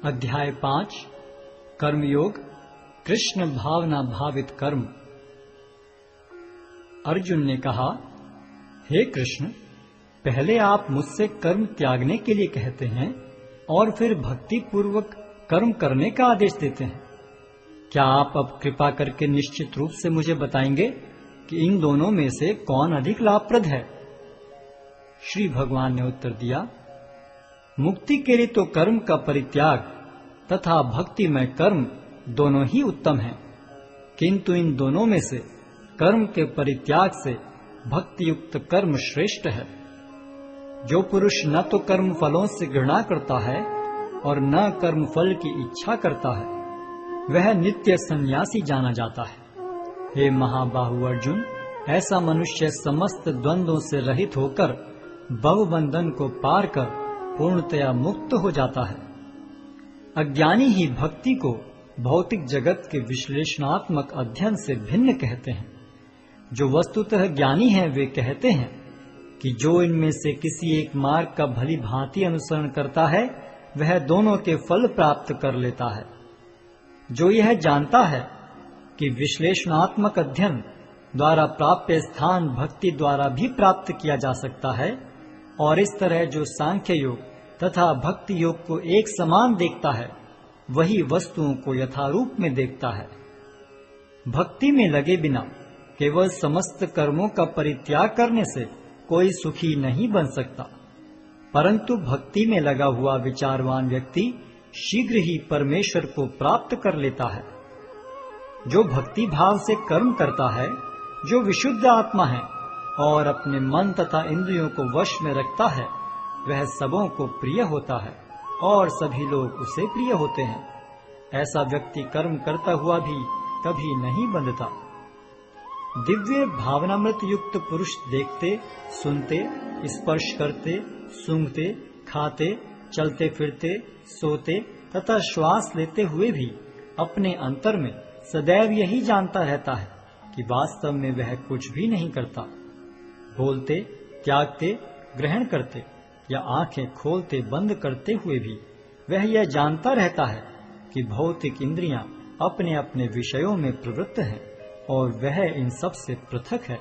अध्याय 5 कर्मयोग कृष्ण भावना भावित कर्म। अर्जुन ने कहा, हे कृष्ण, पहले आप मुझसे कर्म त्यागने के लिए कहते हैं और फिर भक्ति पूर्वक कर्म करने का आदेश देते हैं। क्या आप अब कृपा करके निश्चित रूप से मुझे बताएंगे कि इन दोनों में से कौन अधिक लाभप्रद है? श्री भगवान ने उत्तर दिया, मुक्ति के लिए तो कर्म का परित्याग तथा भक्ति में कर्म दोनों ही उत्तम हैं, किंतु इन दोनों में से कर्म के परित्याग से भक्ति युक्त कर्म श्रेष्ठ है। जो पुरुष न तो कर्म फलों से घृणा करता है और न कर्म फल की इच्छा करता है, वह नित्य सन्यासी जाना जाता है। हे महाबाहु अर्जुन, ऐसा मनुष्य समस्त द्वंद्वों से रहित होकर भवबंधन को पार कर पूर्णतया मुक्त हो जाता है। अज्ञानी ही भक्ति को भौतिक जगत के विश्लेषणात्मक अध्ययन से भिन्न कहते हैं। जो वस्तुतः ज्ञानी हैं वे कहते हैं कि जो इनमें से किसी एक मार्ग का भली भांति अनुसरण करता है वह दोनों के फल प्राप्त कर लेता है। जो यह जानता है कि विश्लेषणात्मक अध्ययन द्वारा प्राप्य स्थान भक्ति द्वारा भी प्राप्त किया जा सकता है, और इस तरह जो सांख्य योग तथा भक्ति योग को एक समान देखता है वही वस्तुओं को यथारूप में देखता है। भक्ति में लगे बिना केवल समस्त कर्मों का परित्याग करने से कोई सुखी नहीं बन सकता, परंतु भक्ति में लगा हुआ विचारवान व्यक्ति शीघ्र ही परमेश्वर को प्राप्त कर लेता है। जो भक्ति भाव से कर्म करता है, जो विशुद्ध आत्मा है और अपने मन तथा इंद्रियों को वश में रखता है, वह सबों को प्रिय होता है और सभी लोग उसे प्रिय होते हैं। ऐसा व्यक्ति कर्म करता हुआ भी कभी नहीं बंधता। दिव्य भावनामृत युक्त पुरुष देखते, सुनते, स्पर्श करते, सूंघते, खाते, चलते फिरते, सोते तथा श्वास लेते हुए भी अपने अंतर में सदैव यही जानता रहता है कि वास्तव में वह कुछ भी नहीं करता। बोलते, त्यागते, ग्रहण करते या आंखें खोलते बंद करते हुए भी वह यह जानता रहता है कि भौतिक इंद्रियां अपने अपने विषयों में प्रवृत्त हैं और वह इन सब से पृथक है।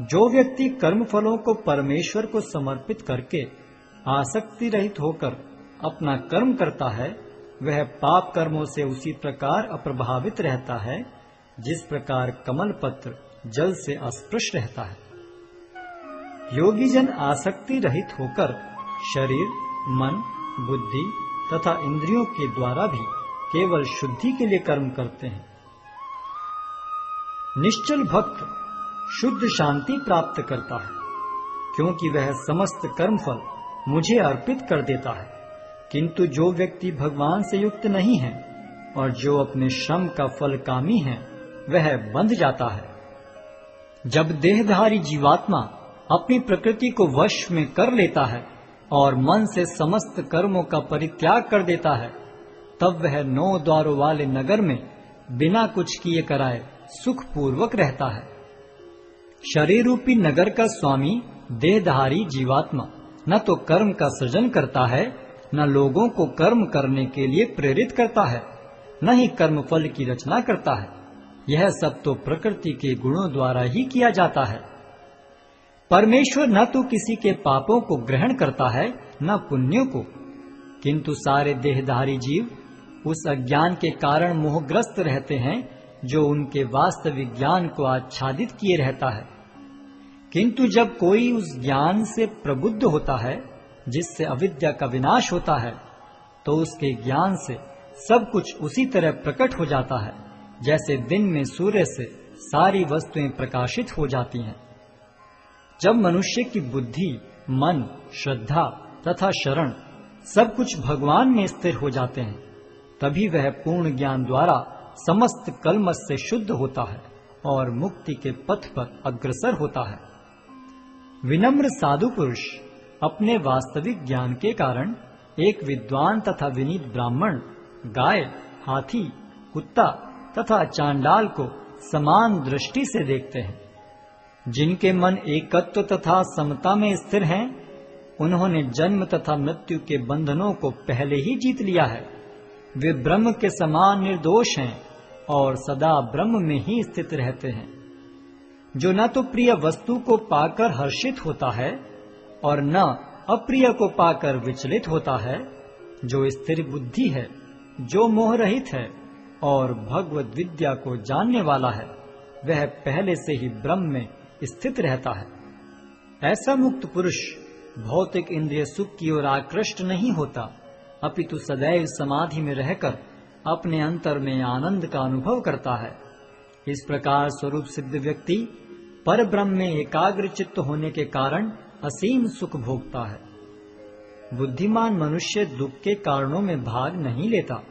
जो व्यक्ति कर्म फलों को परमेश्वर को समर्पित करके आसक्ति रहित होकर अपना कर्म करता है, वह पाप कर्मों से उसी प्रकार अप्रभावित रहता है जिस प्रकार कमल पत्र जल से अस्पृश रहता है। योगी जन आसक्ति रहित होकर शरीर, मन, बुद्धि तथा इंद्रियों के द्वारा भी केवल शुद्धि के लिए कर्म करते हैं। निश्चल भक्त शुद्ध शांति प्राप्त करता है, क्योंकि वह समस्त कर्मफल मुझे अर्पित कर देता है। किंतु जो व्यक्ति भगवान से युक्त नहीं है और जो अपने श्रम का फल कामी है, वह बंध जाता है। जब देहधारी जीवात्मा अपनी प्रकृति को वश में कर लेता है और मन से समस्त कर्मों का परित्याग कर देता है, तब वह 9 द्वारों वाले नगर में बिना कुछ किए कराए सुखपूर्वक रहता है। शरीर रूपी नगर का स्वामी देहधारी जीवात्मा न तो कर्म का सृजन करता है, न लोगों को कर्म करने के लिए प्रेरित करता है, न ही कर्म फल की रचना करता है। यह सब तो प्रकृति के गुणों द्वारा ही किया जाता है। परमेश्वर न तो किसी के पापों को ग्रहण करता है न पुण्यों को, किंतु सारे देहधारी जीव उस अज्ञान के कारण मोहग्रस्त रहते हैं जो उनके वास्तविक ज्ञान को आच्छादित किए रहता है। किंतु जब कोई उस ज्ञान से प्रबुद्ध होता है जिससे अविद्या का विनाश होता है, तो उसके ज्ञान से सब कुछ उसी तरह प्रकट हो जाता है जैसे दिन में सूर्य से सारी वस्तुएं प्रकाशित हो जाती हैं। जब मनुष्य की बुद्धि, मन, श्रद्धा तथा शरण सब कुछ भगवान में स्थिर हो जाते हैं, तभी वह पूर्ण ज्ञान द्वारा समस्त कलमश से शुद्ध होता है और मुक्ति के पथ पर अग्रसर होता है। विनम्र साधु पुरुष अपने वास्तविक ज्ञान के कारण एक विद्वान तथा विनीत ब्राह्मण, गाय, हाथी, कुत्ता तथा चांडाल को समान दृष्टि से देखते हैं। जिनके मन एकत्व तथा समता में स्थिर हैं, उन्होंने जन्म तथा मृत्यु के बंधनों को पहले ही जीत लिया है। वे ब्रह्म के समान निर्दोष हैं और सदा ब्रह्म में ही स्थित रहते हैं। जो न तो प्रिय वस्तु को पाकर हर्षित होता है और न अप्रिय को पाकर विचलित होता है, जो स्थिर बुद्धि है, जो मोह रहित है और भगवद विद्या को जानने वाला है, वह पहले से ही ब्रह्म में स्थित रहता है। ऐसा मुक्त पुरुष भौतिक इंद्रिय सुख की ओर आकृष्ट नहीं होता, अपितु सदैव समाधि में रहकर अपने अंतर में आनंद का अनुभव करता है। इस प्रकार स्वरूप सिद्ध व्यक्ति पर ब्रह्म में एकाग्र चित्त होने के कारण असीम सुख भोगता है। बुद्धिमान मनुष्य दुख के कारणों में भाग नहीं लेता,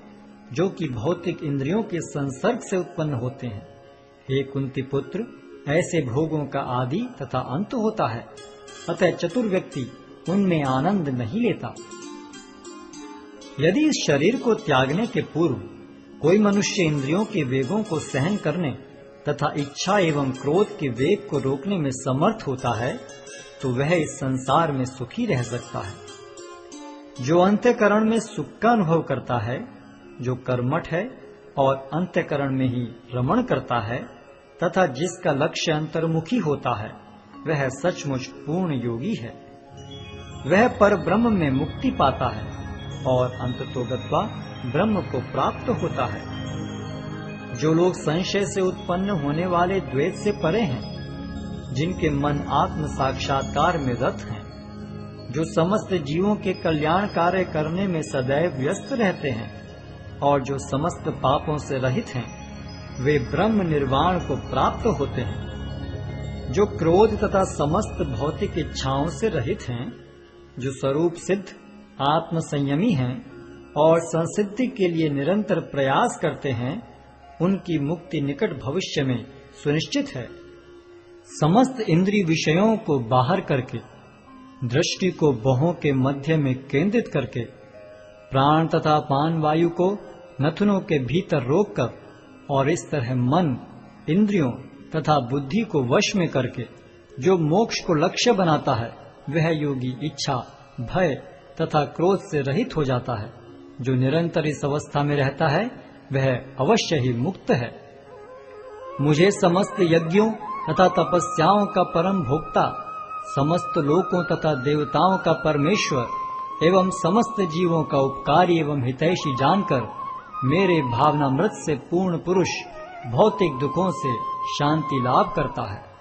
जो कि भौतिक इंद्रियों के संसर्ग से उत्पन्न होते हैं। हे कुंती पुत्र, ऐसे भोगों का आदि तथा अंत होता है, अतः चतुर व्यक्ति उनमें आनंद नहीं लेता। यदि इस शरीर को त्यागने के पूर्व कोई मनुष्य इंद्रियों के वेगों को सहन करने तथा इच्छा एवं क्रोध के वेग को रोकने में समर्थ होता है, तो वह इस संसार में सुखी रह सकता है। जो अंतःकरण में सुख का अनुभव करता है, जो कर्मठ है और अंतःकरण में ही रमण करता है तथा जिसका लक्ष्य अंतर्मुखी होता है, वह सचमुच पूर्ण योगी है। वह पर ब्रह्म में मुक्ति पाता है और अंततोगत्वा ब्रह्म को प्राप्त होता है। जो लोग संशय से उत्पन्न होने वाले द्वैत से परे हैं, जिनके मन आत्म साक्षात्कार में रत हैं, जो समस्त जीवों के कल्याण कार्य करने में सदैव व्यस्त रहते हैं और जो समस्त पापों से रहित हैं, वे ब्रह्म निर्वाण को प्राप्त होते हैं। जो क्रोध तथा समस्त भौतिक इच्छाओं से रहित हैं, जो स्वरूप सिद्ध आत्म संयमी हैं और संसिद्धि के लिए निरंतर प्रयास करते हैं, उनकी मुक्ति निकट भविष्य में सुनिश्चित है। समस्त इंद्रिय विषयों को बाहर करके, दृष्टि को बाहों के मध्य में केंद्रित करके, प्राण तथा पान वायु को नथुनों के भीतर रोककर और इस तरह मन, इंद्रियों तथा बुद्धि को वश में करके जो मोक्ष को लक्ष्य बनाता है, वह योगी इच्छा, भय तथा क्रोध से रहित हो जाता है। जो निरंतर इस अवस्था में रहता है, वह अवश्य ही मुक्त है। मुझे समस्त यज्ञों तथा तपस्याओं का परम भोक्ता, समस्त लोकों तथा देवताओं का परमेश्वर एवं समस्त जीवों का उपकारी एवं हितैषी जानकर मेरे भावनामृत से पूर्ण पुरुष भौतिक दुखों से शांति लाभ करता है।